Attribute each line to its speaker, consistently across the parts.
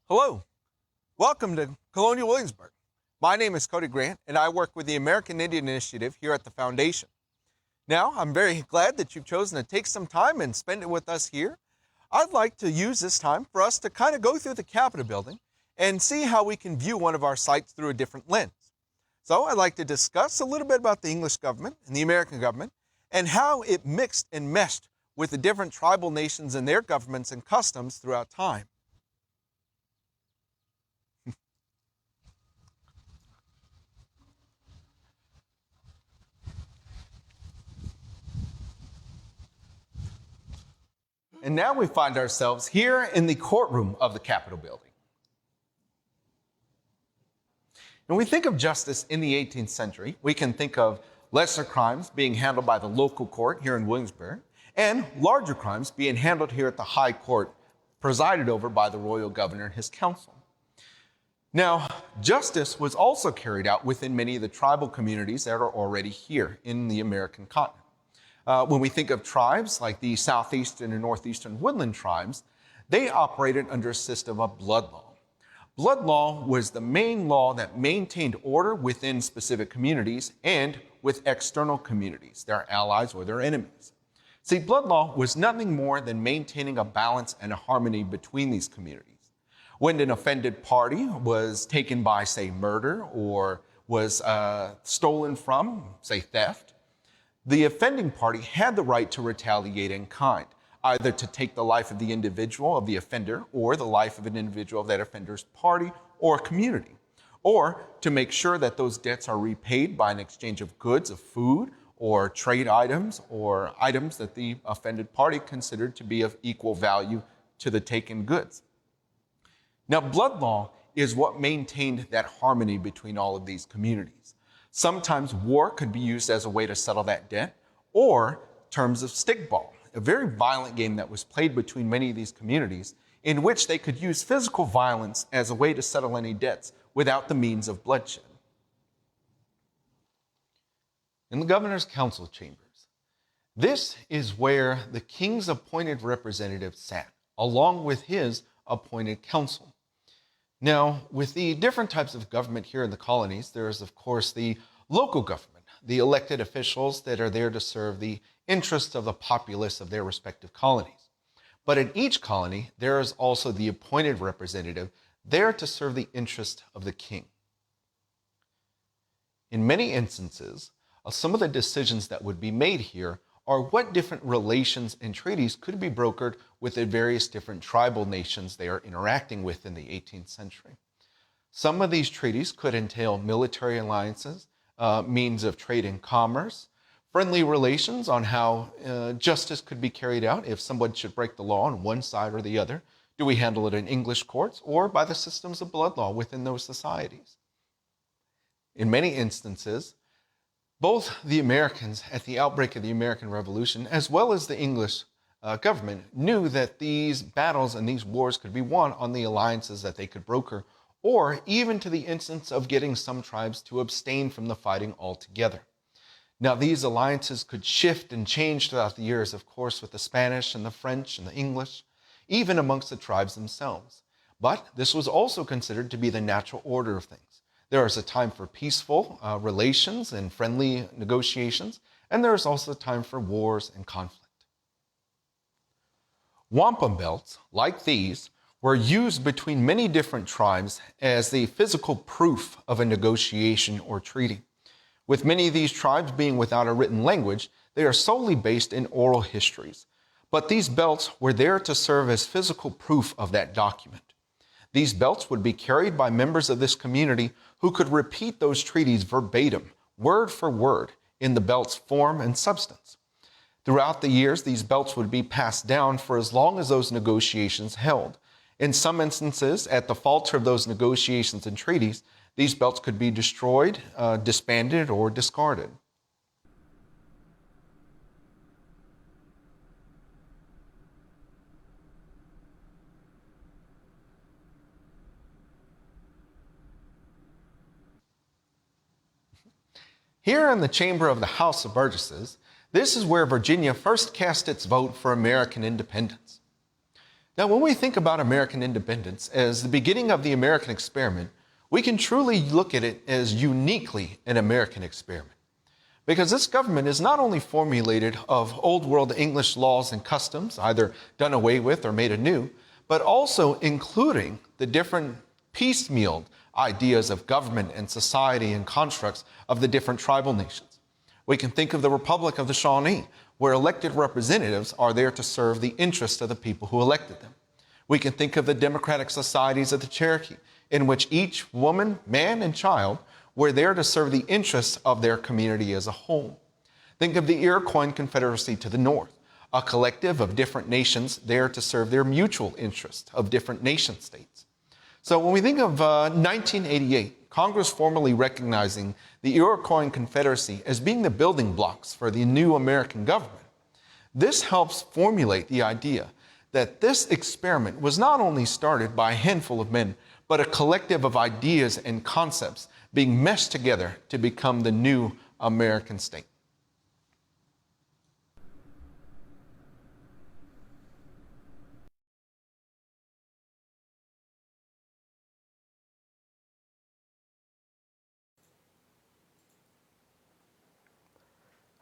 Speaker 1: Hello, welcome to Colonial Williamsburg. My name is Cody Grant, and I work with the American Indian Initiative here at the Foundation. Now, I'm very glad that you've chosen to take some time and spend it with us here. I'd like to use this time for us to kind of go through the Capitol building and see how we can view one of our sites through a different lens. So I'd like to discuss a little bit about the English government and the American government and how it mixed and meshed with the different tribal nations and their governments and customs throughout time. And now we find ourselves here in the courtroom of the Capitol building. When we think of justice in the 18th century, we can think of lesser crimes being handled by the local court here in Williamsburg, and larger crimes being handled here at the High Court, presided over by the royal governor and his council. Now, justice was also carried out within many of the tribal communities that are already here in the American continent. When we think of tribes like the southeastern and northeastern woodland tribes, they operated under a system of blood law. Blood law was the main law that maintained order within specific communities and with external communities, their allies or their enemies. See, blood law was nothing more than maintaining a balance and a harmony between these communities. When an offended party was taken by, say, murder or was stolen from, say, theft, the offending party had the right to retaliate in kind, either to take the life of the individual, of the offender, or the life of an individual of that offender's party or community, or to make sure that those debts are repaid by an exchange of goods, of food, or trade items, or items that the offended party considered to be of equal value to the taken goods. Now, blood law is what maintained that harmony between all of these communities. Sometimes war could be used as a way to settle that debt, or terms of stickball, a very violent game that was played between many of these communities in which they could use physical violence as a way to settle any debts without the means of bloodshed. In the governor's council chambers, this is where the king's appointed representative sat, along with his appointed council. Now, with the different types of government here in the colonies, there is, of course, the local government, the elected officials that are there to serve the interests of the populace of their respective colonies. But in each colony, there is also the appointed representative there to serve the interest of the king. In many instances, some of the decisions that would be made here are what different relations and treaties could be brokered with the various different tribal nations they are interacting with in the 18th century. Some of these treaties could entail military alliances, means of trade and commerce, friendly relations on how justice could be carried out if someone should break the law on one side or the other. Do we handle it in English courts or by the systems of blood law within those societies? In many instances, both the Americans at the outbreak of the American Revolution, as well as the English government, knew that these battles and these wars could be won on the alliances that they could broker, or even to the instance of getting some tribes to abstain from the fighting altogether. Now, these alliances could shift and change throughout the years, of course, with the Spanish and the French and the English, even amongst the tribes themselves. But this was also considered to be the natural order of things. There is a time for peaceful relations and friendly negotiations, and there is also a time for wars and conflict. Wampum belts, like these, were used between many different tribes as the physical proof of a negotiation or treaty. With many of these tribes being without a written language, they are solely based in oral histories. But these belts were there to serve as physical proof of that document. These belts would be carried by members of this community who could repeat those treaties verbatim, word for word, in the belt's form and substance. Throughout the years, these belts would be passed down for as long as those negotiations held. In some instances, at the falter of those negotiations and treaties, these belts could be destroyed, disbanded, or discarded. Here in the chamber of the House of Burgesses, this is where Virginia first cast its vote for American independence. Now, when we think about American independence as the beginning of the American experiment, we can truly look at it as uniquely an American experiment. Because this government is not only formulated of old world English laws and customs, either done away with or made anew, but also including the different piecemeal ideas of government and society and constructs of the different tribal nations. We can think of the Republic of the Shawnee, where elected representatives are there to serve the interests of the people who elected them. We can think of the democratic societies of the Cherokee, in which each woman, man, and child were there to serve the interests of their community as a whole. Think of the Iroquois Confederacy to the north, a collective of different nations there to serve their mutual interests of different nation states. So when we think of 1988, Congress formally recognizing the Iroquois Confederacy as being the building blocks for the new American government, this helps formulate the idea that this experiment was not only started by a handful of men, but a collective of ideas and concepts being meshed together to become the new American state.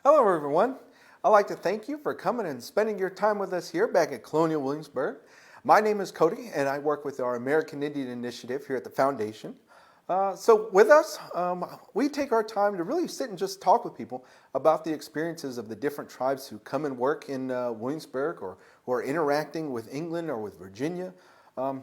Speaker 1: Hello, everyone. I'd like to thank you for coming and spending your time with us here back at Colonial Williamsburg. My name is Cody, and I work with our American Indian Initiative here at the Foundation. So with us, we take our time to really sit and just talk with people about the experiences of the different tribes who come and work in Williamsburg, or who are interacting with England or with Virginia.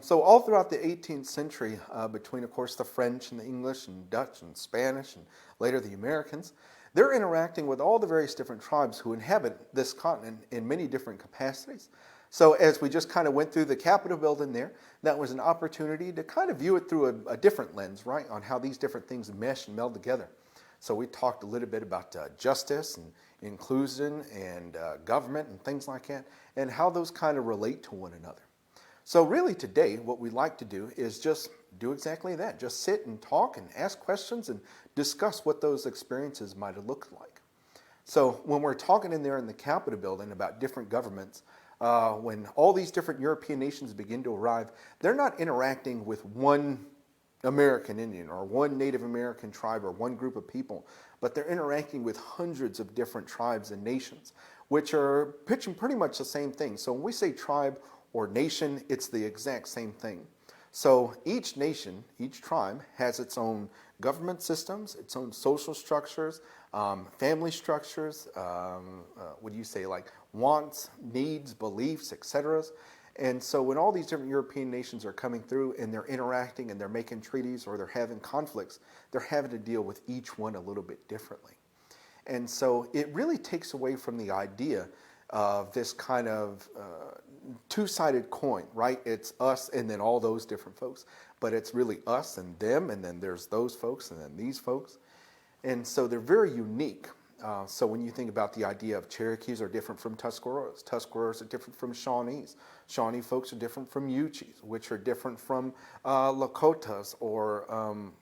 Speaker 1: So all throughout the 18th century, between, of course, the French and the English and Dutch and Spanish and later the Americans, they're interacting with all the various different tribes who inhabit this continent in many different capacities. So as we just kind of went through the Capitol building there, that was an opportunity to kind of view it through a different lens, right, on how these different things mesh and meld together. So we talked a little bit about justice and inclusion and government and things like that, and how those kind of relate to one another. So really today, what we like to do is just do exactly that. Just sit and talk and ask questions and discuss what those experiences might have looked like. So when we're talking in there in the Capitol building about different governments, when all these different European nations begin to arrive, they're not interacting with one American Indian or one Native American tribe or one group of people, but they're interacting with hundreds of different tribes and nations, which are pitching pretty much the same thing. So when we say tribe or nation, it's the exact same thing. So each nation, each tribe has its own government systems, its own social structures, family structures, what do you say, like wants, needs, beliefs, etc. And so when all these different European nations are coming through and they're interacting and they're making treaties or they're having conflicts, they're having to deal with each one a little bit differently. And so it really takes away from the idea of this kind of two-sided coin, right? It's us and then all those different folks, but it's really us and them, and then there's those folks and then these folks. And so they're very unique. So when you think about the idea of Cherokees are different from Tuscaroras, Tuscaroras are different from Shawnees, Shawnee folks are different from Uchis, which are different from Lakotas or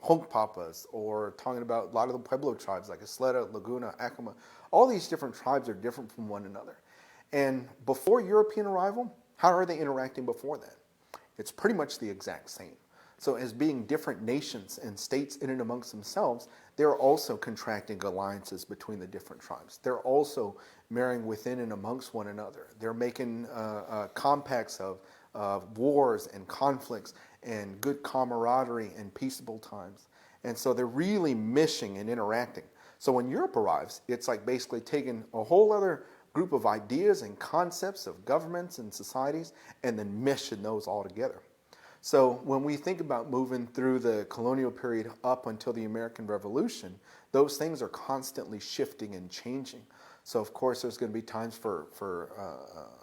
Speaker 1: Hunkpapas, or talking about a lot of the Pueblo tribes like Isleta, Laguna, Acoma. All these different tribes are different from one another. And before European arrival, how are they interacting before that? It's pretty much the exact same. So as being different nations and states in and amongst themselves, they're also contracting alliances between the different tribes. They're also marrying within and amongst one another. They're making compacts of wars and conflicts and good camaraderie and peaceable times. And so they're really meshing and interacting. So when Europe arrives, it's like basically taking a whole other group of ideas and concepts of governments and societies and then meshing those all together. So when we think about moving through the colonial period up until the American Revolution, those things are constantly shifting and changing. So of course there's going to be times for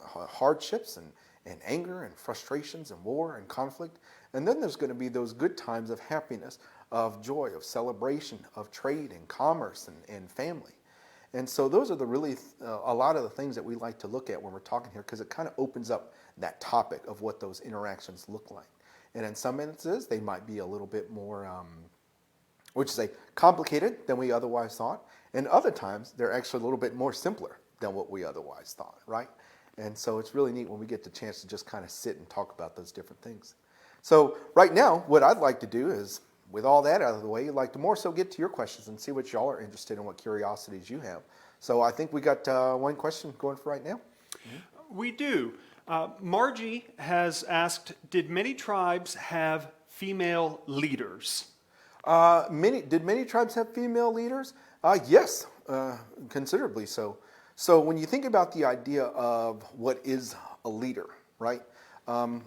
Speaker 1: hardships and anger and frustrations and war and conflict. And then there's going to be those good times of happiness, of joy, of celebration, of trade and commerce and family. And so those are the really, a lot of the things that we like to look at when we're talking here, because it kind of opens up that topic of what those interactions look like. And in some instances, they might be a little bit more, which is complicated than we otherwise thought. And other times, they're actually a little bit more simpler than what we otherwise thought, right?
Speaker 2: And so it's really neat when we get the chance to just kind of sit and talk about those different things. So right now, what I'd like to do is, with all that out of the way, I'd like to more so get to your questions and see what y'all are interested in, what curiosities you have. So I think we got one question going for right now.
Speaker 3: We do. Margie has asked, did many tribes have female leaders?
Speaker 2: Did many tribes have female leaders? Yes, considerably so. So when you think about the idea of what is a leader, right?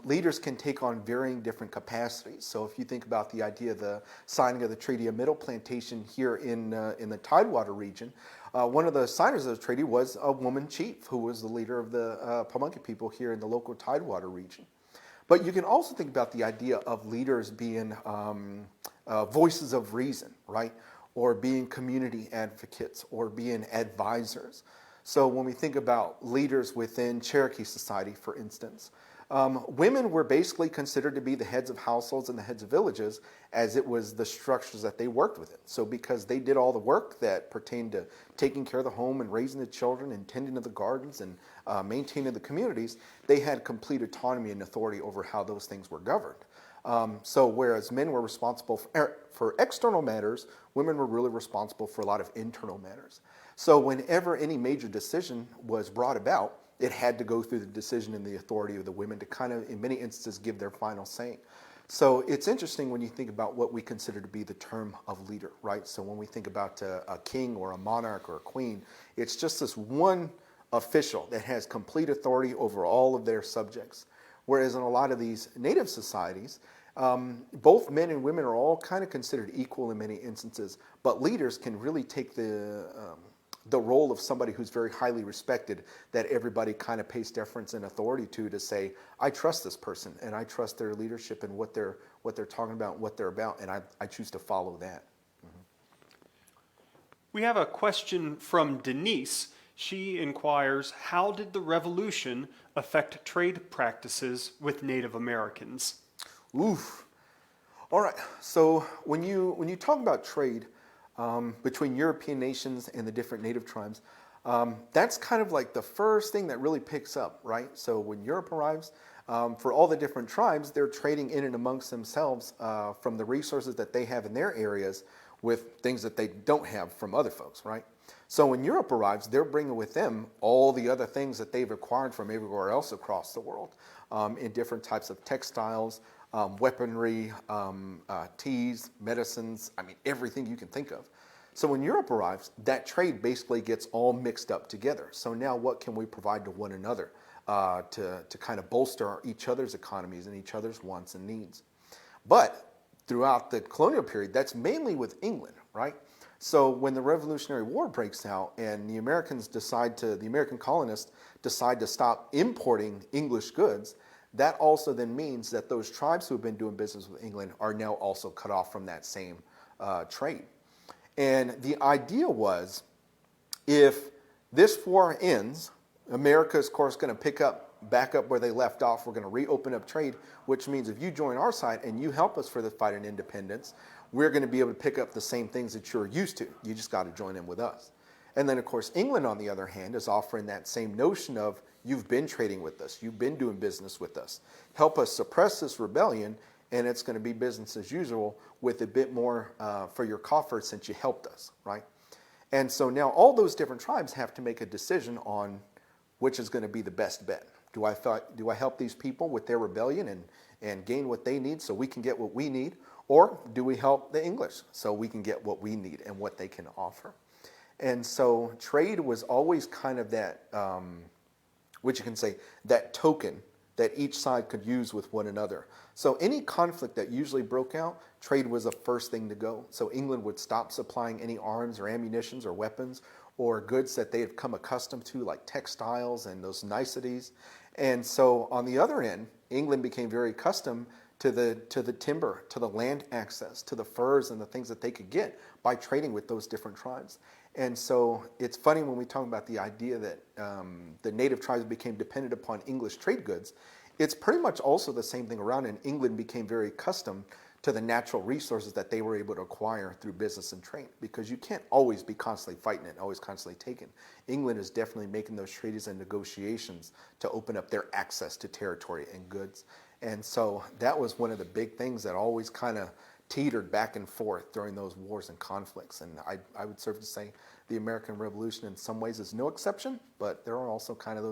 Speaker 2: Leaders can take on varying different capacities. So if you think about the idea of the signing of the Treaty of Middle Plantation here in the Tidewater region, one of the signers of the treaty was a woman chief who was the leader of the Pamunkey people here in the local Tidewater region. But you can also think about the idea of leaders being voices of reason, right? Or being community advocates or being advisors. So when we think about leaders within Cherokee society, for instance, women were basically considered to be the heads of households and the heads of villages, as it was the structures that they worked within. So because they did all the work that pertained to taking care of the home and raising the children and tending to the gardens and maintaining the communities, they had complete autonomy and authority over how those things were governed. So whereas men were responsible for external matters, women were really responsible for a lot of internal matters. So whenever any major decision was brought about, it had to go through the decision and the authority of the women to kind of, in many instances, give their final say. So it's interesting when you think about what we consider to be the term of leader, right? So when we think about a king or a monarch or a queen, it's just this one official that has complete authority over all of their subjects. Whereas in a lot of these native societies, both men and women are all kind of considered equal in many instances, but leaders can really take the role of somebody who's very highly respected, that everybody kind of pays deference and authority to say, I trust this person and I trust their leadership and what they're talking about, what they're about, and I choose to follow that. Mm-hmm.
Speaker 3: We have a question from Denise. She inquires, how did the Revolution affect trade practices with Native Americans?
Speaker 2: Oof. All right. So when you talk about trade between European nations and the different native tribes, that's kind of like the first thing that really picks up, right? So when Europe arrives, for all the different tribes, they're trading in and amongst themselves from the resources that they have in their areas with things that they don't have from other folks, right? So when Europe arrives, they're bringing with them all the other things that they've acquired from everywhere else across the world in different types of textiles, weaponry, teas, medicines, I mean, everything you can think of. So when Europe arrives, that trade basically gets all mixed up together. So now what can we provide to one another to kind of bolster each other's economies and each other's wants and needs? But throughout the colonial period, that's mainly with England, right? So when the Revolutionary War breaks out and the American colonists decide to stop importing English goods, that also then means that those tribes who have been doing business with England are now also cut off from that same trade. And the idea was, if this war ends, America is, of course, going to back up where they left off. We're going to reopen up trade, which means if you join our side and you help us for the fight in independence, we're going to be able to pick up the same things that you're used to. You just got to join in with us. And then, of course, England, on the other hand, is offering that same notion of, you've been trading with us, you've been doing business with us. Help us suppress this rebellion, and it's going to be business as usual with a bit more for your coffers since you helped us, right? And so now all those different tribes have to make a decision on which is going to be the best bet. Do I help these people with their rebellion and gain what they need so we can get what we need? Or do we help the English so we can get what we need and what they can offer? And so trade was always kind of that, what you can say, that token that each side could use with one another. So any conflict that usually broke out, trade was the first thing to go. So England would stop supplying any arms or ammunitions or weapons or goods that they had come accustomed to, like textiles and those niceties. And so on the other end, England became very accustomed to the timber, to the land access, to the furs and the things that they could get by trading with those different tribes. And so it's funny when we talk about the idea that the native tribes became dependent upon English trade goods. It's pretty much also the same thing around, and England became very accustomed to the natural resources that they were able to acquire through business and trade, because you can't always be constantly fighting it, always constantly taking. England is definitely making those treaties and negotiations to open up their access to territory and goods. And so that was one of the big things that always kind of teetered back and forth during those wars and conflicts. And I would serve to say the American Revolution in some ways is no exception, but there are also kind of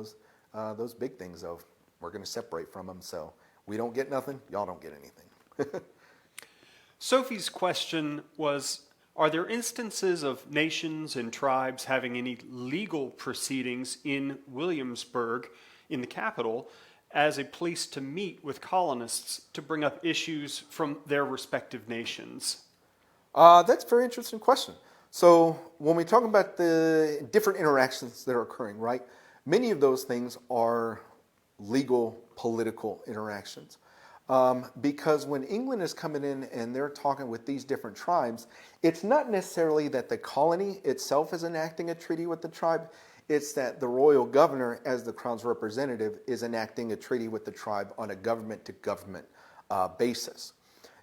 Speaker 2: those big things of we're going to separate from them, so we don't get nothing, y'all don't get anything.
Speaker 3: Sophie's question was, are there instances of nations and tribes having any legal proceedings in Williamsburg, in the capital, as a place to meet with colonists to bring up issues from their respective nations?
Speaker 2: That's a very interesting question. So when we talk about the different interactions that are occurring, right, many of those things are legal, political interactions. Because when England is coming in and they're talking with these different tribes, it's not necessarily that the colony itself is enacting a treaty with the tribe, it's that the royal governor, as the crown's representative, is enacting a treaty with the tribe on a government-to-government basis.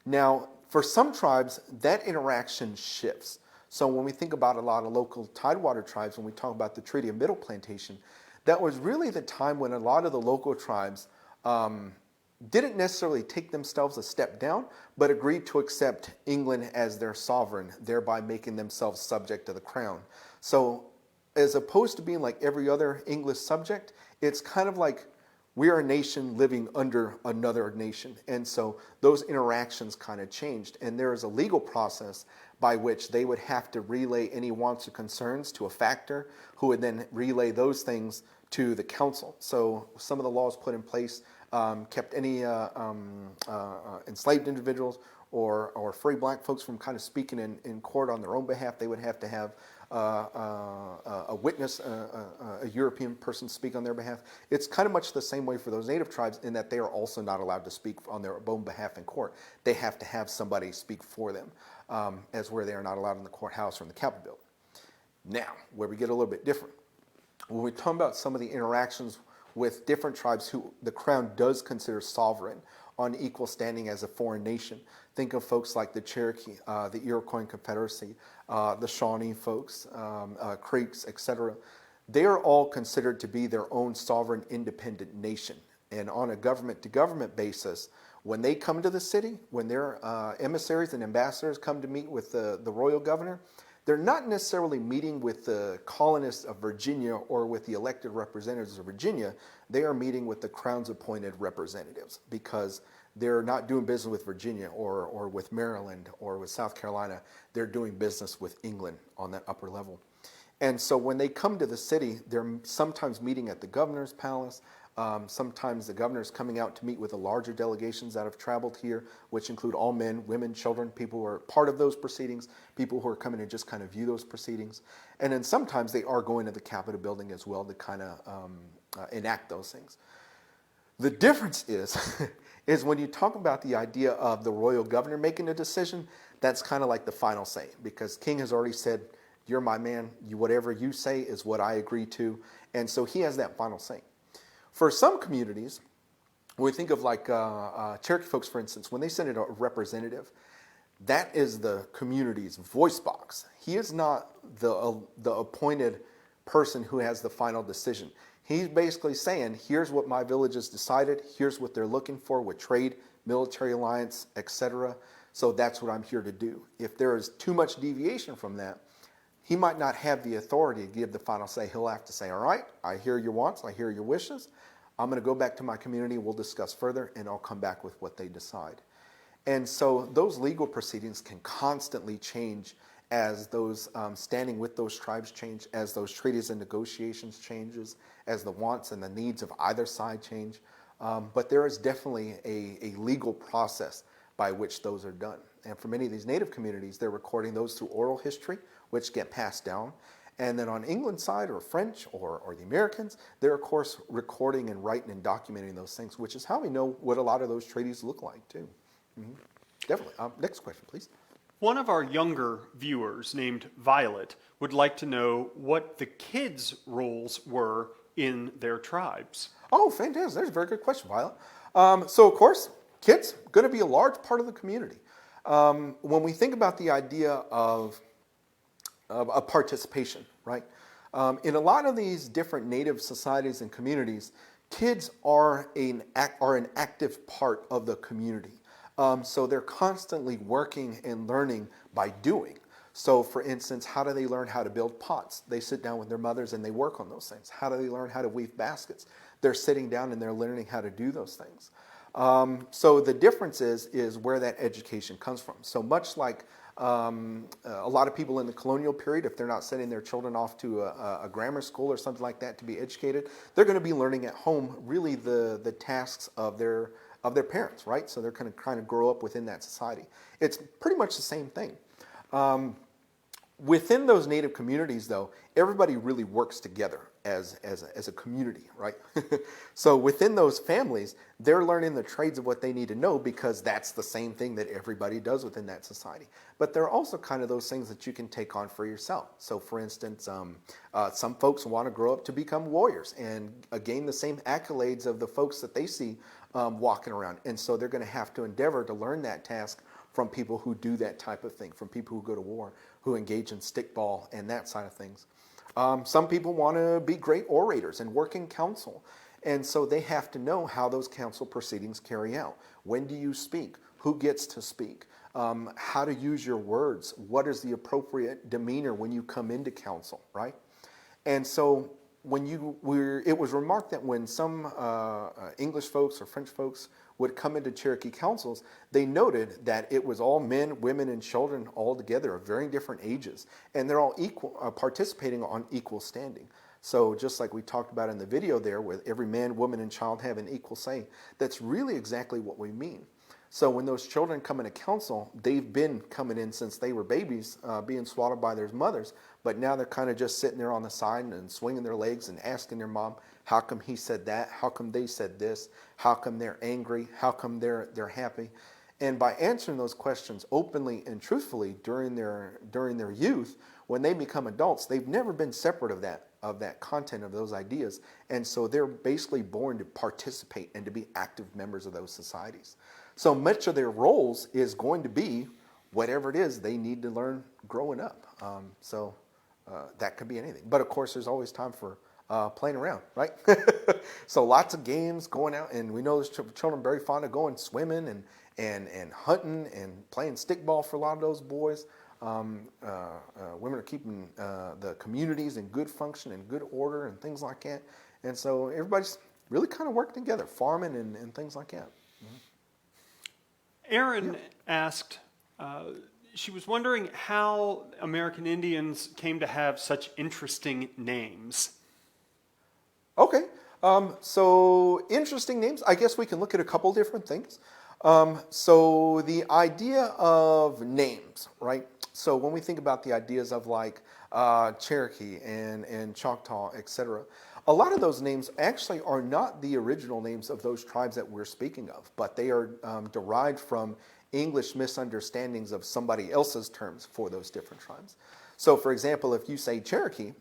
Speaker 2: Now, for some tribes, that interaction shifts. So when we think about a lot of local tidewater tribes, when we talk about the Treaty of Middle Plantation, that was really the time when a lot of the local tribes didn't necessarily take themselves a step down, but agreed to accept England as their sovereign, thereby making themselves subject to the crown. So as opposed to being like every other English subject, it's kind of like we are a nation living under another nation. And so those interactions kind of changed. And there is a legal process by which they would have to relay any wants or concerns to a factor who would then relay those things to the council. So some of the laws put in place kept any enslaved individuals or free black folks from kind of speaking in court on their own behalf. They would have to have a witness, a European person speak on their behalf. It's kind of much the same way for those native tribes in that they are also not allowed to speak on their own behalf in court. They have to have somebody speak for them, as where they are not allowed in the courthouse or in the Capitol building. Now, where we get a little bit different, when we talk about some of the interactions with different tribes who the crown does consider sovereign on equal standing as a foreign nation. Think of folks like the Cherokee, the Iroquois Confederacy, the Shawnee folks, Creeks, etc. They are all considered to be their own sovereign independent nation. And on a government-to-government basis, when they come to the city, when their emissaries and ambassadors come to meet with the royal governor, they're not necessarily meeting with the colonists of Virginia or with the elected representatives of Virginia. They are meeting with the crown's appointed representatives because they're not doing business with Virginia or with Maryland or with South Carolina. They're doing business with England on that upper level. And so when they come to the city, they're sometimes meeting at the governor's palace. Sometimes the governor's coming out to meet with the larger delegations that have traveled here, which include all men, women, children, people who are part of those proceedings, people who are coming to just kind of view those proceedings. And then sometimes they are going to the Capitol building as well to kind of enact those things. The difference is when you talk about the idea of the royal governor making a decision, that's kind of like the final say, because King has already said, you're my man, whatever you say is what I agree to. And so he has that final say. For some communities, when we think of like Cherokee folks, for instance, when they send in a representative, that is the community's voice box. He is not the appointed person who has the final decision. He's basically saying, here's what my village has decided, here's what they're looking for with trade, military alliance, etc. So that's what I'm here to do. If there is too much deviation from that, he might not have the authority to give the final say. He'll have to say, all right, I hear your wants, I hear your wishes. I'm going to go back to my community, we'll discuss further, and I'll come back with what they decide. And so those legal proceedings can constantly change as those standing with those tribes change, as those treaties and negotiations changes, as the wants and the needs of either side change. But there is definitely a legal process by which those are done. And for many of these native communities, they're recording those through oral history, which get passed down. And then on England's side, or French, or the Americans, they're, of course, recording and writing and documenting those things, which is how we know what a lot of those treaties look like, too. Mm-hmm. Definitely. Next question, please.
Speaker 3: One of our younger viewers, named Violet, would like to know what the kids' roles were in their tribes.
Speaker 2: Oh, fantastic. There's a very good question, Violet. So, of course, kids going to be a large part of the community. When we think about the idea of a participation, right? In a lot of these different Native societies and communities, kids are an active part of the community. So they're constantly working and learning by doing. So for instance, how do they learn how to build pots? They sit down with their mothers and they work on those things. How do they learn how to weave baskets? They're sitting down and they're learning how to do those things. So the difference is where that education comes from. So much like a lot of people in the colonial period, if they're not sending their children off to a grammar school or something like that to be educated, they're going to be learning at home really the tasks of their parents, right? So they're going to kind of grow up within that society. It's pretty much the same thing. Within those Native communities, though, everybody really works together as a community, right? So within those families, they're learning the trades of what they need to know because that's the same thing that everybody does within that society. But there are also kind of those things that you can take on for yourself. So for instance, some folks want to grow up to become warriors and gain the same accolades of the folks that they see walking around. And so they're going to have to endeavor to learn that task from people who do that type of thing, from people who go to war, who engage in stickball and that side of things. Some people want to be great orators and work in council. And so they have to know how those council proceedings carry out. When do you speak? Who gets to speak? How to use your words? What is the appropriate demeanor when you come into council, right? And so it was remarked that when some English folks or French folks would come into Cherokee councils, they noted that it was all men, women, and children all together of varying different ages, and they're all equal, participating on equal standing. So just like we talked about in the video there, with every man, woman, and child having equal say, that's really exactly what we mean. So when those children come into council, they've been coming in since they were babies, being swaddled by their mothers, but now they're kind of just sitting there on the side and swinging their legs and asking their mom, how come he said that? How come they said this? How come they're angry? How come they're happy? And by answering those questions openly and truthfully during their youth, when they become adults, they've never been separate of that content, of those ideas. And so they're basically born to participate and to be active members of those societies. So much of their roles is going to be whatever it is they need to learn growing up. That could be anything. But of course, there's always time for playing around, right? So lots of games, going out, and we know there's children very fond of going swimming and hunting and playing stickball for a lot of those boys. Women are keeping the communities in good function and good order and things like that. And so everybody's really kind of working together, farming and things like that. Mm-hmm.
Speaker 3: Erin asked, she was wondering how American Indians came to have such interesting names.
Speaker 2: Okay, so interesting names. I guess we can look at a couple different things. So the idea of names, right? So when we think about the ideas of like Cherokee and Choctaw, etc., a lot of those names actually are not the original names of those tribes that we're speaking of, but they are derived from English misunderstandings of somebody else's terms for those different tribes. So for example, if you say Cherokee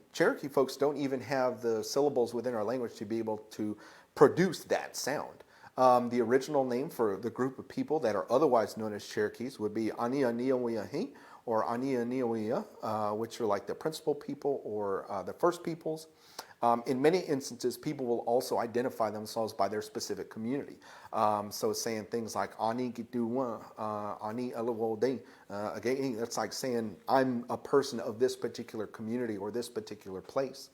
Speaker 2: folks don't even have the syllables within our language to be able to produce that sound. The original name for the group of people that are otherwise known as Cherokees would be Anianiawiahi or Anianiawia, which are like the principal people or the first peoples. In many instances, people will also identify themselves by their specific community. So saying things like Ani Giduwa, Ani Alawode, again, that's like saying I'm a person of this particular community or this particular place.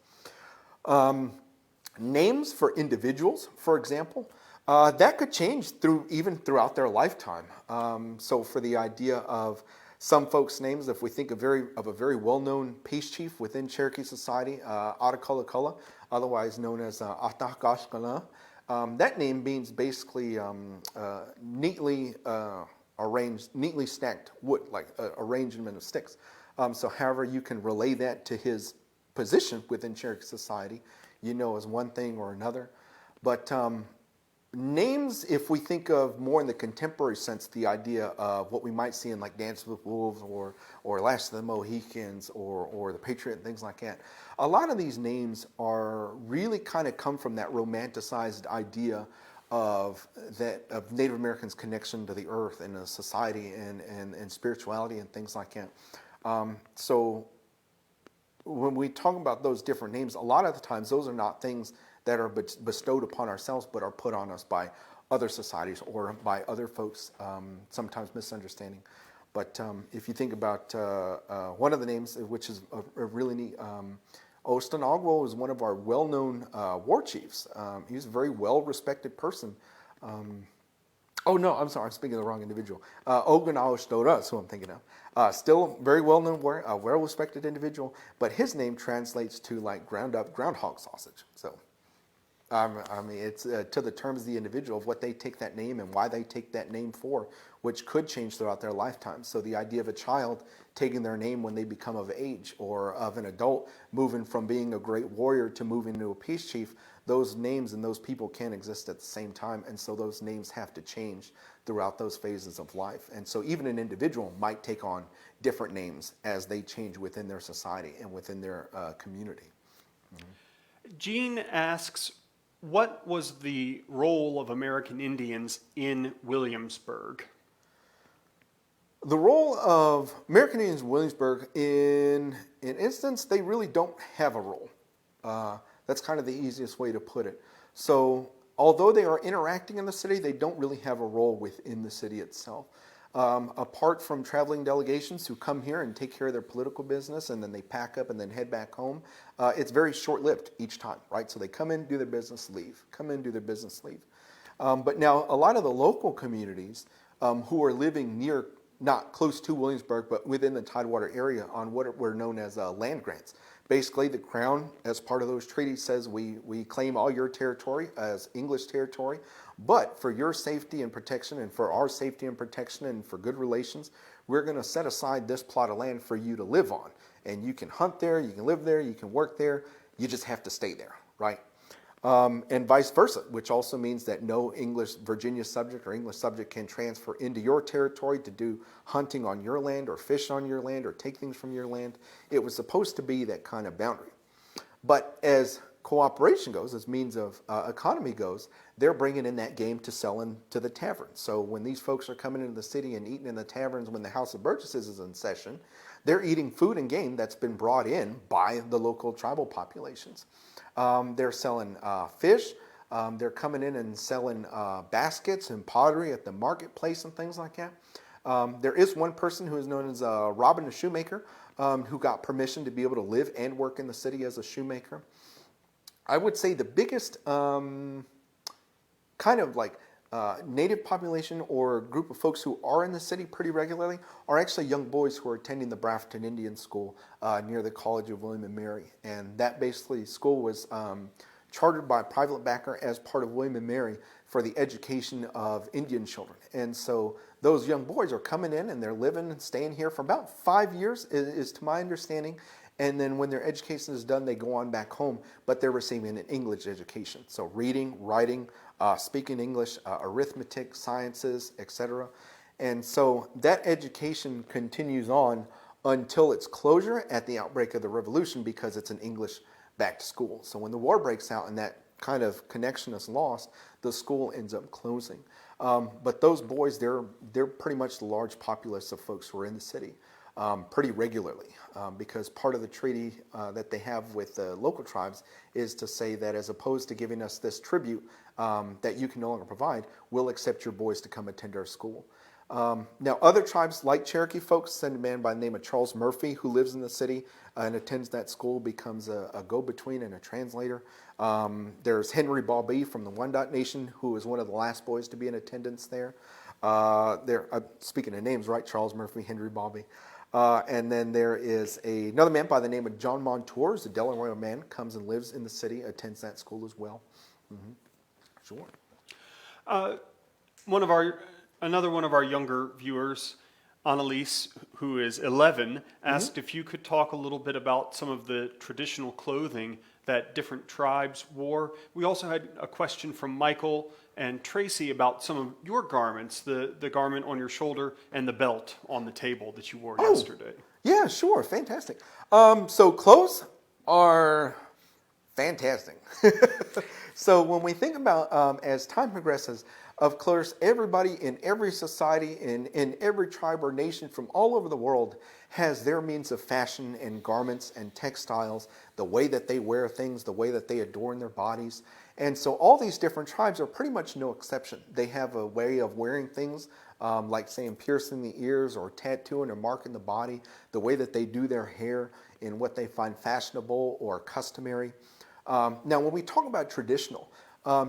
Speaker 2: Names for individuals, for example, that could change even throughout their lifetime. So for the idea of some folks' names, if we think of a very well-known peace chief within Cherokee society, Atakulakula, otherwise known as Atakashkala, that name means basically neatly arranged, neatly stacked wood, like arrangement of sticks. So however you can relay that to his position within Cherokee society, as one thing or another. But names, if we think of more in the contemporary sense, the idea of what we might see in like Dance with Wolves or Last of the Mohicans or The Patriot and things like that, a lot of these names are really kind of come from that romanticized idea of Native Americans' connection to the earth and the society and spirituality and things like that. So when we talk about those different names, a lot of the times those are not things that are bestowed upon ourselves, but are put on us by other societies or by other folks, sometimes misunderstanding. But if you think about one of the names, which is a really neat, Ostanagwo was one of our well-known war chiefs. He was a very well-respected person. Oh no, I'm sorry, I'm speaking of the wrong individual. Ogunawashtora is who I'm thinking of. Still very well-known, well-respected individual, but his name translates to like ground-up groundhog sausage. So, I mean, it's to the terms of the individual of what they take that name and why they take that name for, which could change throughout their lifetime. So the idea of a child taking their name when they become of age, or of an adult moving from being a great warrior to moving into a peace chief, those names and those people can't exist at the same time. And so those names have to change throughout those phases of life. And so even an individual might take on different names as they change within their society and within their community.
Speaker 3: Gene asks, what was the role of American Indians in Williamsburg?
Speaker 2: The role of American Indians in Williamsburg, in an instance, they really don't have a role. That's kind of the easiest way to put it. So although they are interacting in the city, they don't really have a role within the city itself. Apart from traveling delegations who come here and take care of their political business and then they pack up and then head back home, it's very short-lived each time, right? So they come in, do their business, leave. Come in, do their business, leave. But now a lot of the local communities who are living near, not close to Williamsburg, but within the Tidewater area on what were known as land grants. Basically, the Crown, as part of those treaties, says we claim all your territory as English territory, but for your safety and protection and for our safety and protection and for good relations, we're going to set aside this plot of land for you to live on. And you can hunt there, you can live there, you can work there, you just have to stay there, right? And vice versa, which also means that no English Virginia subject or English subject can transfer into your territory to do hunting on your land or fish on your land or take things from your land. It was supposed to be that kind of boundary. But as cooperation goes, as means of economy goes, they're bringing in that game to selling to the taverns. So when these folks are coming into the city and eating in the taverns when the House of Burgesses is in session, they're eating food and game that's been brought in by the local tribal populations. They're selling fish. They're coming in and selling baskets and pottery at the marketplace and things like that. There is one person who is known as Robin the Shoemaker, who got permission to be able to live and work in the city as a shoemaker. I would say the biggest kind of like native population or group of folks who are in the city pretty regularly are actually young boys who are attending the Brafton Indian School near the College of William and Mary. And that basically school was chartered by a private backer as part of William and Mary for the education of Indian children. And so those young boys are coming in and they're living and staying here for about 5 years, is to my understanding. And then when their education is done, they go on back home, but they're receiving an English education. So reading, writing, speaking English, arithmetic, sciences, etc. And so that education continues on until its closure at the outbreak of the Revolution, because it's an English back to school. So when the war breaks out and that kind of connection is lost, the school ends up closing. But those boys, they're pretty much the large populace of folks who are in the city. Pretty regularly, because part of the treaty that they have with the local tribes is to say that as opposed to giving us this tribute that you can no longer provide, we'll accept your boys to come attend our school. Now, other tribes like Cherokee folks send a man by the name of Charles Murphy who lives in the city and attends that school, becomes a go-between and a translator. There's Henry Bobby from the Wyandot Nation, who was one of the last boys to be in attendance there. Speaking of names, right? Charles Murphy, Henry Bobby. And then there is another man by the name of John Montour, who's a Delaware man, comes and lives in the city, attends that school as well. Mm-hmm. Sure.
Speaker 3: Another one of our younger viewers, Annalise, who is 11, asked if you could talk a little bit about some of the traditional clothing that different tribes wore. We also had a question from Michael and Tracy about some of your garments, the garment on your shoulder and the belt on the table that you wore yesterday.
Speaker 2: Yeah, sure. Fantastic. So clothes are Fantastic. So when we think about as time progresses, of course, everybody in every society, in every tribe or nation from all over the world has their means of fashion and garments and textiles, the way that they wear things, the way that they adorn their bodies. And so all these different tribes are pretty much no exception. They have a way of wearing things like saying piercing the ears or tattooing or marking the body, the way that they do their hair and what they find fashionable or customary. Now, when we talk about traditional,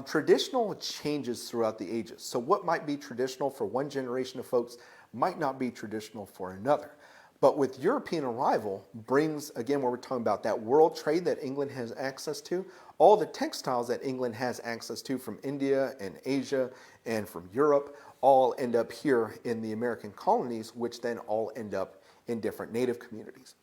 Speaker 2: traditional changes throughout the ages. So what might be traditional for one generation of folks might not be traditional for another. But with European arrival brings, again, what we're talking about, that world trade that England has access to, all the textiles that England has access to from India and Asia and from Europe all end up here in the American colonies, which then all end up in different native communities.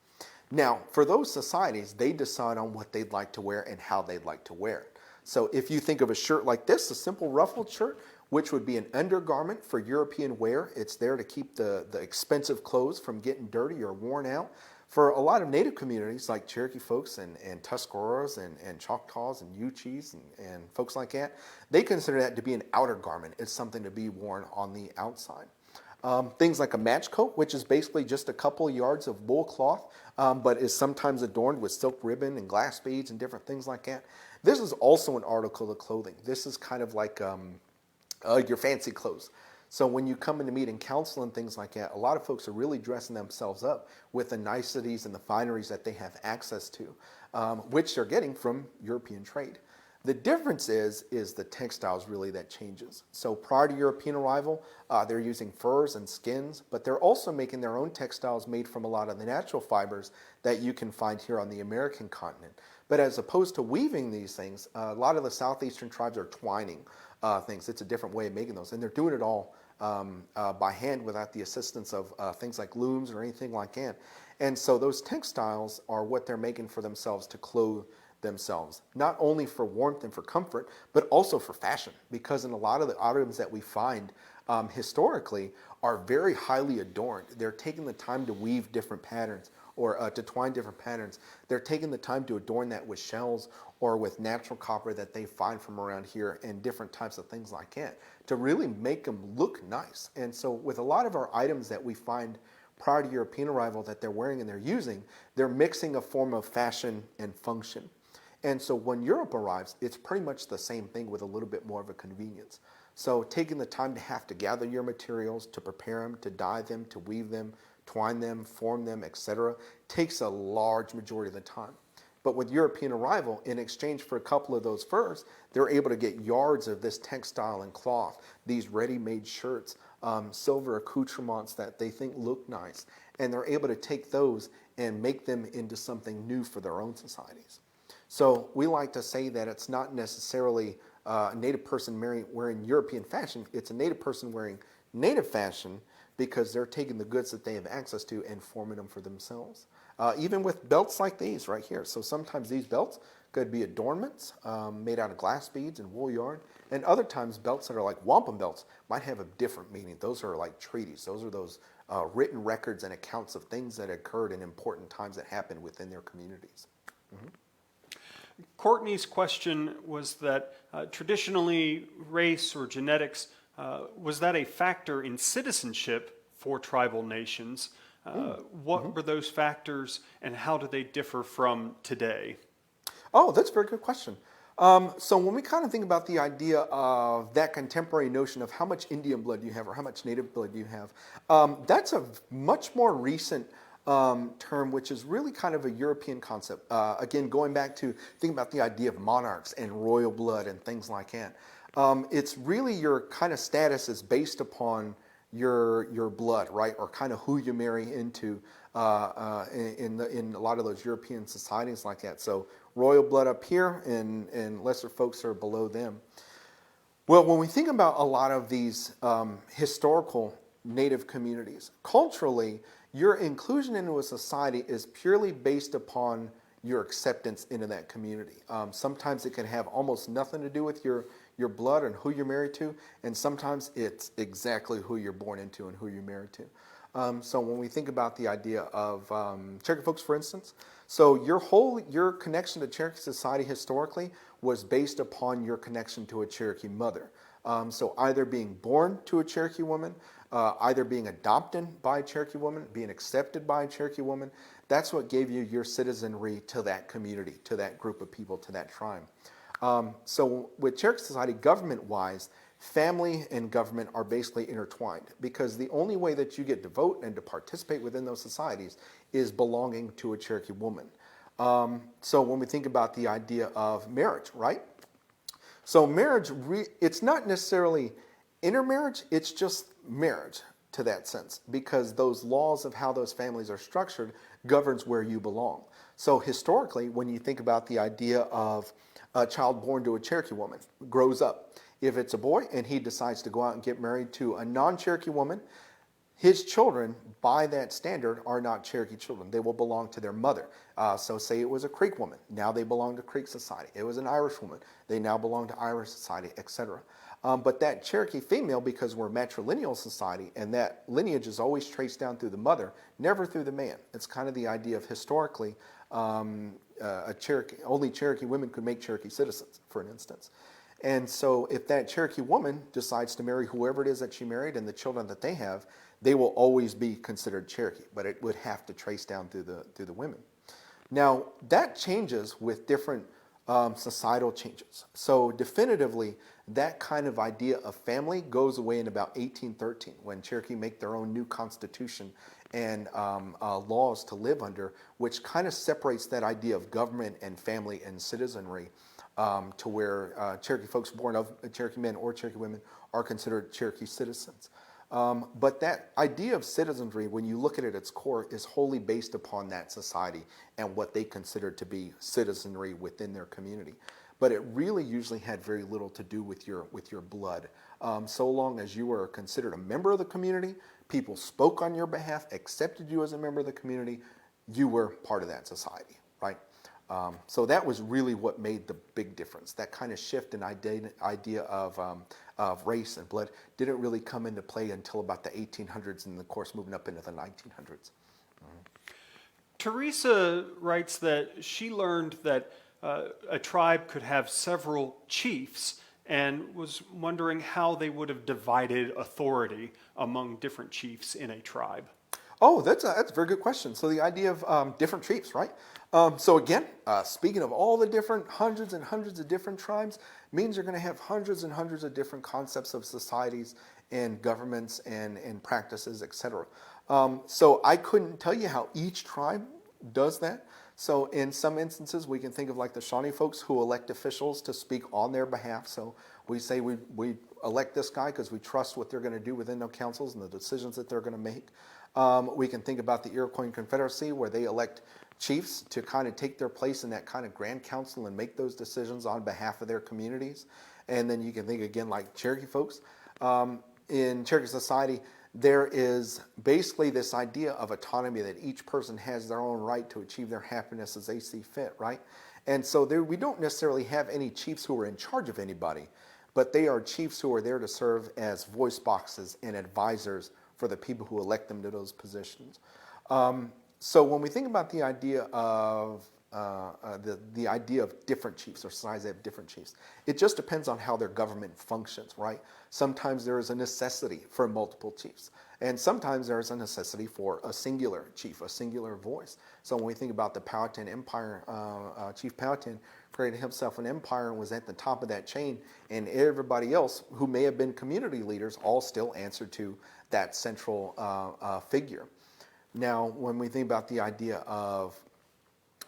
Speaker 2: Now, for those societies, they decide on what they'd like to wear and how they'd like to wear it. So if you think of a shirt like this, a simple ruffled shirt, which would be an undergarment for European wear. It's there to keep the expensive clothes from getting dirty or worn out. For a lot of native communities like Cherokee folks and Tuscaroras and Choctaws and Uchis and folks like that, they consider that to be an outer garment. It's something to be worn on the outside. Things like a match coat, which is basically just a couple of yards of wool cloth, but is sometimes adorned with silk ribbon and glass beads and different things like that. This is also an article of clothing. This is kind of like your fancy clothes. So when you come in to meet and counsel and things like that, a lot of folks are really dressing themselves up with the niceties and the fineries that they have access to, which they're getting from European trade. The difference is the textiles really that changes. So prior to European arrival, they're using furs and skins, but they're also making their own textiles made from a lot of the natural fibers that you can find here on the American continent. But as opposed to weaving these things, a lot of the southeastern tribes are twining things. It's a different way of making those, and they're doing it all by hand without the assistance of things like looms or anything like that. And so those textiles are what they're making for themselves to clothe themselves, not only for warmth and for comfort, but also for fashion, because in a lot of the items that we find historically are very highly adorned. They're taking the time to weave different patterns or to twine different patterns. They're taking the time to adorn that with shells or with natural copper that they find from around here and different types of things like that to really make them look nice. And so with a lot of our items that we find prior to European arrival that they're wearing and they're using, they're mixing a form of fashion and function. And so when Europe arrives, it's pretty much the same thing with a little bit more of a convenience. So taking the time to have to gather your materials, to prepare them, to dye them, to weave them, twine them, form them, etc., takes a large majority of the time. But with European arrival, in exchange for a couple of those furs, they're able to get yards of this textile and cloth, these ready-made shirts, silver accoutrements that they think look nice, and they're able to take those and make them into something new for their own societies. So we like to say that it's not necessarily a native person wearing European fashion, it's a native person wearing native fashion because they're taking the goods that they have access to and forming them for themselves. Even with belts like these right here. So sometimes these belts could be adornments made out of glass beads and wool yarn, and other times belts that are like wampum belts might have a different meaning. Those are like treaties. Those are those written records and accounts of things that occurred in important times that happened within their communities. Mm-hmm.
Speaker 3: Courtney's question was that traditionally race or genetics, was that a factor in citizenship for tribal nations? What were those factors and how do they differ from today?
Speaker 2: Oh, that's a very good question. So when we kind of think about the idea of that contemporary notion of how much Indian blood you have or how much native blood you have, that's a much more recent term, which is really kind of a European concept. Again, going back to think about the idea of monarchs and royal blood and things like that. It's really your kind of status is based upon your blood, right, or kind of who you marry into in a lot of those European societies like that. So royal blood up here, and lesser folks are below them. Well, when we think about a lot of these historical native communities, culturally, your inclusion into a society is purely based upon your acceptance into that community. Sometimes it can have almost nothing to do with your blood and who you're married to, and sometimes it's exactly who you're born into and who you're married to. So when we think about the idea of Cherokee folks, for instance, so your connection to Cherokee society historically was based upon your connection to a Cherokee mother. So either being born to a Cherokee woman, either being adopted by a Cherokee woman, being accepted by a Cherokee woman, that's what gave you your citizenry to that community, to that group of people, to that tribe. So with Cherokee society, government-wise, family and government are basically intertwined because the only way that you get to vote and to participate within those societies is belonging to a Cherokee woman. So when we think about the idea of marriage, right? So marriage, it's not necessarily intermarriage, it's just marriage to that sense because those laws of how those families are structured governs where you belong. So historically, when you think about the idea of a child born to a Cherokee woman, grows up, if it's a boy and he decides to go out and get married to a non-Cherokee woman, his children, by that standard, are not Cherokee children. They will belong to their mother. So say it was a Creek woman, now they belong to Creek society. It was an Irish woman, they now belong to Irish society, etc. But that Cherokee female, because we're a matrilineal society, and that lineage is always traced down through the mother, never through the man. It's kind of the idea of historically, only Cherokee women could make Cherokee citizens, for an instance. And so if that Cherokee woman decides to marry whoever it is that she married and the children that they have, they will always be considered Cherokee, but it would have to trace down through the women. Now, that changes with different societal changes. So definitively, that kind of idea of family goes away in about 1813 when Cherokee make their own new constitution and laws to live under, which kind of separates that idea of government and family and citizenry to where Cherokee folks born of Cherokee men or Cherokee women are considered Cherokee citizens. But that idea of citizenry, when you look at it at its core, is wholly based upon that society and what they consider to be citizenry within their community. But it really usually had very little to do with your blood. So long as you were considered a member of the community, people spoke on your behalf, accepted you as a member of the community, you were part of that society, right? So that was really what made the big difference. That kind of shift in idea of race and blood didn't really come into play until about the 1800s and, of course, moving up into the 1900s.
Speaker 3: Teresa writes that she learned that a tribe could have several chiefs and was wondering how they would have divided authority among different chiefs in a tribe.
Speaker 2: Oh, that's a very good question. So the idea of different chiefs, right? So again, speaking of all the different hundreds and hundreds of different tribes, means you're going to have hundreds and hundreds of different concepts of societies and governments and practices, etc. So I couldn't tell you how each tribe does that. So in some instances, we can think of like the Shawnee folks who elect officials to speak on their behalf. So we say we elect this guy because we trust what they're going to do within their councils and the decisions that they're going to make. We can think about the Iroquois Confederacy where they elect chiefs to kind of take their place in that kind of grand council and make those decisions on behalf of their communities. And then you can think again like Cherokee folks. In Cherokee society, there is basically this idea of autonomy that each person has their own right to achieve their happiness as they see fit, right? And so we don't necessarily have any chiefs who are in charge of anybody, but they are chiefs who are there to serve as voice boxes and advisors for the people who elect them to those positions. So when we think about the idea of the idea of different chiefs or societies that have different chiefs, it just depends on how their government functions, right? Sometimes there is a necessity for multiple chiefs, and sometimes there is a necessity for a singular chief, a singular voice. So when we think about the Powhatan Empire, Chief Powhatan created himself an empire and was at the top of that chain, and everybody else who may have been community leaders all still answered to that central figure. Now, when we think about the idea of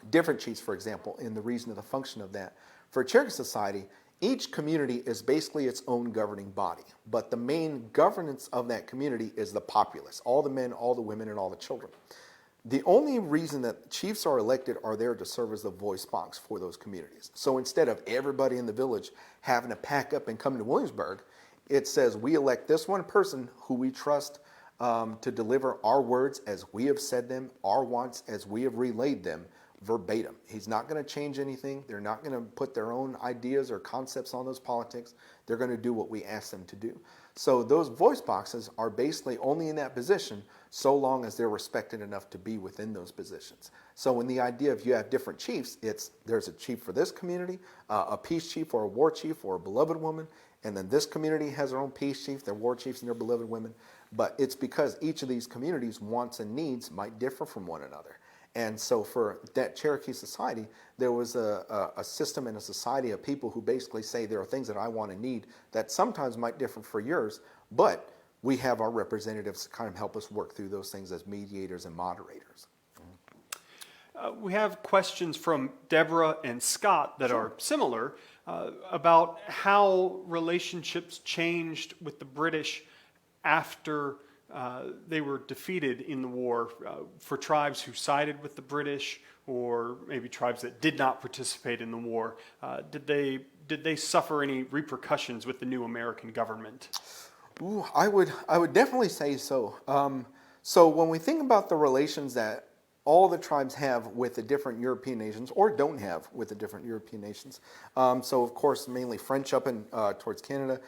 Speaker 2: different chiefs, for example, and the reason of the function of that, for Cherokee society, each community is basically its own governing body, but the main governance of that community is the populace, all the men, all the women, and all the children. The only reason that chiefs are elected are there to serve as the voice box for those communities. So instead of everybody in the village having to pack up and come to Williamsburg, it says we elect this one person who we trust to deliver our words as we have said them, our wants as we have relayed them, verbatim. He's not going to change anything. They're not going to put their own ideas or concepts on those politics. They're going to do what we ask them to do. So those voice boxes are basically only in that position so long as they're respected enough to be within those positions. So when the idea of you have different chiefs, there's a chief for this community, a peace chief or a war chief or a beloved woman, and then this community has their own peace chief, their war chiefs, and their beloved women. But it's because each of these communities' wants and needs might differ from one another. And so for that Cherokee society, there was a system and a society of people who basically say there are things that I want and need that sometimes might differ for yours, but we have our representatives to kind of help us work through those things as mediators and moderators.
Speaker 3: We have questions from Deborah and Scott that are similar about how relationships changed with the British after they were defeated in the war, for tribes who sided with the British or maybe tribes that did not participate in the war. Did they suffer any repercussions with the new American government?
Speaker 2: Ooh, I would definitely say so. So when we think about the relations that all the tribes have with the different European nations, or don't have with the different European nations. So of course, mainly French up in towards Canada.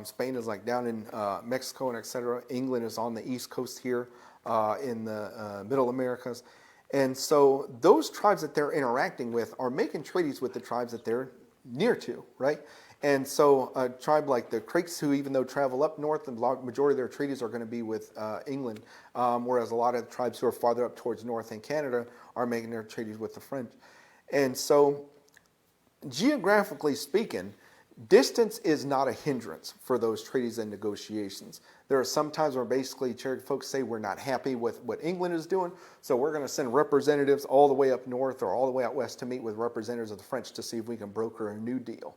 Speaker 2: Spain is like down in Mexico and etc. England is on the east coast here in the middle Americas. And so those tribes that they're interacting with are making treaties with the tribes that they're near to, right? And so a tribe like the Creeks, who even though travel up north, the majority of their treaties are going to be with England, whereas a lot of the tribes who are farther up towards north in Canada are making their treaties with the French. And so geographically speaking, distance is not a hindrance for those treaties and negotiations. There are some times where basically Cherokee folks say we're not happy with what England is doing, so we're going to send representatives all the way up north or all the way out west to meet with representatives of the French to see if we can broker a new deal.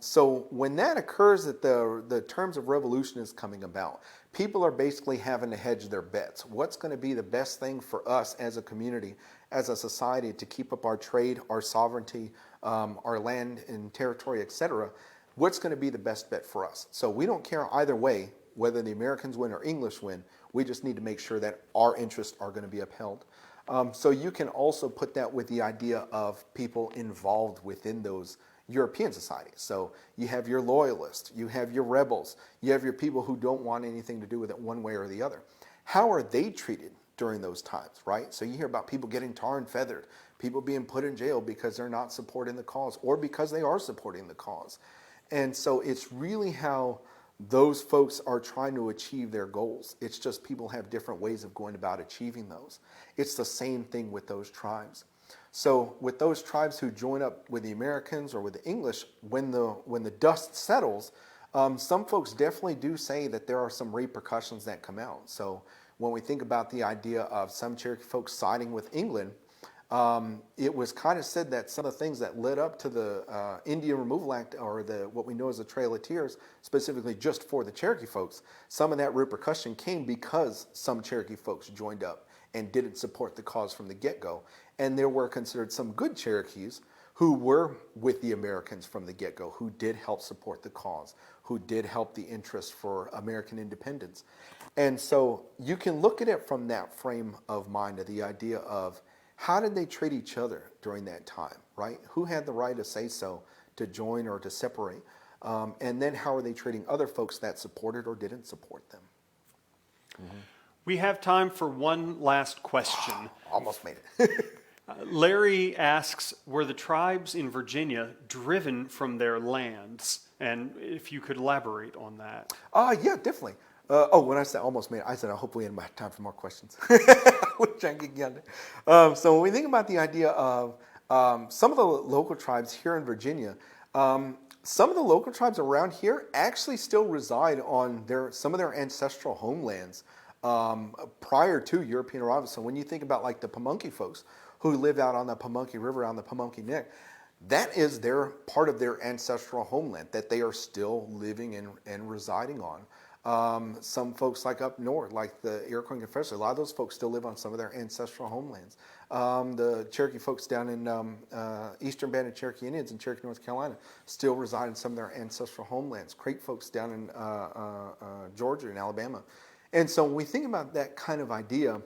Speaker 2: So when that occurs, that the terms of revolution is coming about, people are basically having to hedge their bets. What's going to be the best thing for us as a community, as a society, to keep up our trade, our sovereignty, our land and territory, etc.? What's going to be the best bet for us? So we don't care either way, whether the Americans win or English win. We just need to make sure that our interests are going to be upheld. So you can also put that with the idea of people involved within those European societies. So you have your loyalists, you have your rebels, you have your people who don't want anything to do with it one way or the other. How are they treated during those times, right? So you hear about people getting tar and feathered, people being put in jail because they're not supporting the cause or because they are supporting the cause. And so it's really how those folks are trying to achieve their goals. It's just people have different ways of going about achieving those. It's the same thing with those tribes. So with those tribes who join up with the Americans or with the English, when the dust settles, some folks definitely do say that there are some repercussions that come out. So when we think about the idea of some Cherokee folks siding with England, it was kind of said that some of the things that led up to the Indian Removal Act, or what we know as the Trail of Tears, specifically just for the Cherokee folks, some of that repercussion came because some Cherokee folks joined up and didn't support the cause from the get-go. And there were considered some good Cherokees who were with the Americans from the get-go, who did help support the cause, who did help the interest for American independence. And so you can look at it from that frame of mind, of the idea of how did they treat each other during that time, right? Who had the right to say so, to join or to separate? And then how are they treating other folks that supported or didn't support them? Mm-hmm.
Speaker 3: We have time for one last question.
Speaker 2: Almost made it.
Speaker 3: Larry asks, were the tribes in Virginia driven from their lands? And if you could elaborate on that.
Speaker 2: Yeah, definitely. When I said almost made it, I said I hope we have time for more questions. Which I can get under. So when we think about the idea of some of the local tribes here in Virginia, some of the local tribes around here actually still reside on some of their ancestral homelands prior to European arrival. So when you think about like the Pamunkey folks who lived out on the Pamunkey River, on the Pamunkey Neck, that is part of their ancestral homeland that they are still living and residing on. Some folks like up north, like the Iroquois Confederacy, a lot of those folks still live on some of their ancestral homelands. The Cherokee folks down in Eastern Band of Cherokee Indians in Cherokee, North Carolina, still reside in some of their ancestral homelands. Creek folks down in Georgia and Alabama. And so when we think about that kind of idea,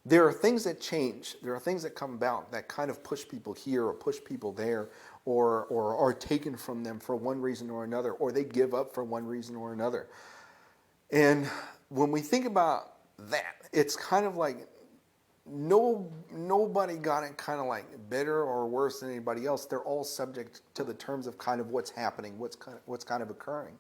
Speaker 2: there are things that change. There are things that come about that kind of push people here or push people there, or are taken from them for one reason or another, or they give up for one reason or another. And when we think about that. It's kind of like nobody got it kind of like better or worse than anybody else. They're all subject to the terms of kind of what's happening, what's kind of occurring.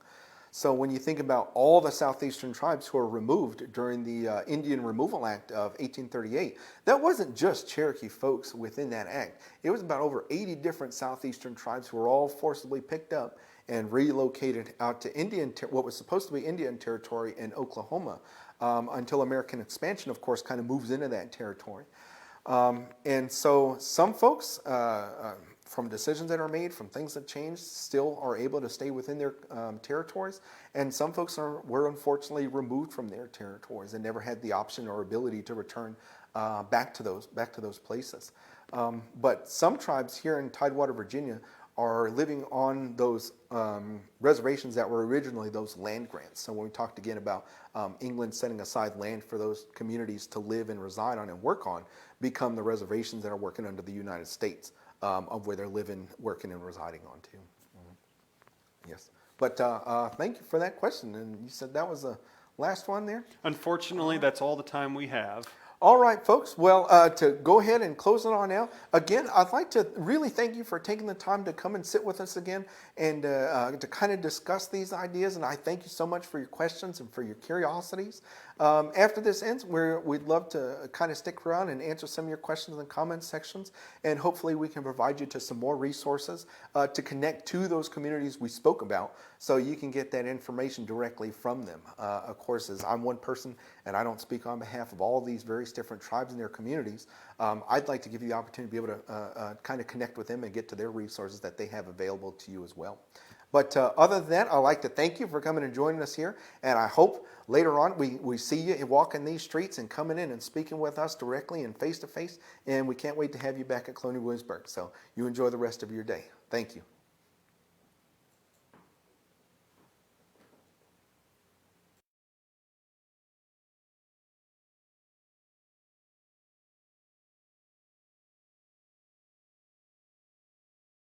Speaker 2: So when you think about all the southeastern tribes who are removed during the Indian Removal Act of 1838, that wasn't just Cherokee folks within that act. It was about over 80 different southeastern tribes who were all forcibly picked up and relocated out to what was supposed to be Indian territory in Oklahoma, until American expansion, of course, kind of moves into that territory. And so some folks, from decisions that are made, from things that change, still are able to stay within their territories. And some folks were unfortunately removed from their territories and never had the option or ability to return back to those places. But some tribes here in Tidewater, Virginia, are living on those reservations that were originally those land grants. So when we talked again about England setting aside land for those communities to live and reside on and work on, become the reservations that are working under the United States, of where they're living, working, and residing on too. Yes. But thank you for that question. And you said that was the last one there?
Speaker 3: Unfortunately, that's all the time we have.
Speaker 2: All right, folks. Well, to go ahead and close it on out, again, I'd like to really thank you for taking the time to come and sit with us again and to kind of discuss these ideas. And I thank you so much for your questions and for your curiosities. After this ends, we'd love to kind of stick around and answer some of your questions in the comments sections. And hopefully we can provide you to some more resources to connect to those communities we spoke about, so you can get that information directly from them. Of course, as I'm one person and I don't speak on behalf of all these various different tribes and their communities, I'd like to give you the opportunity to be able to kind of connect with them and get to their resources that they have available to you as well. But other than that, I'd like to thank you for coming and joining us here. And I hope later on we see you walking these streets and coming in and speaking with us directly and face to face. And we can't wait to have you back at Colonial Williamsburg. So you enjoy the rest of your day. Thank you.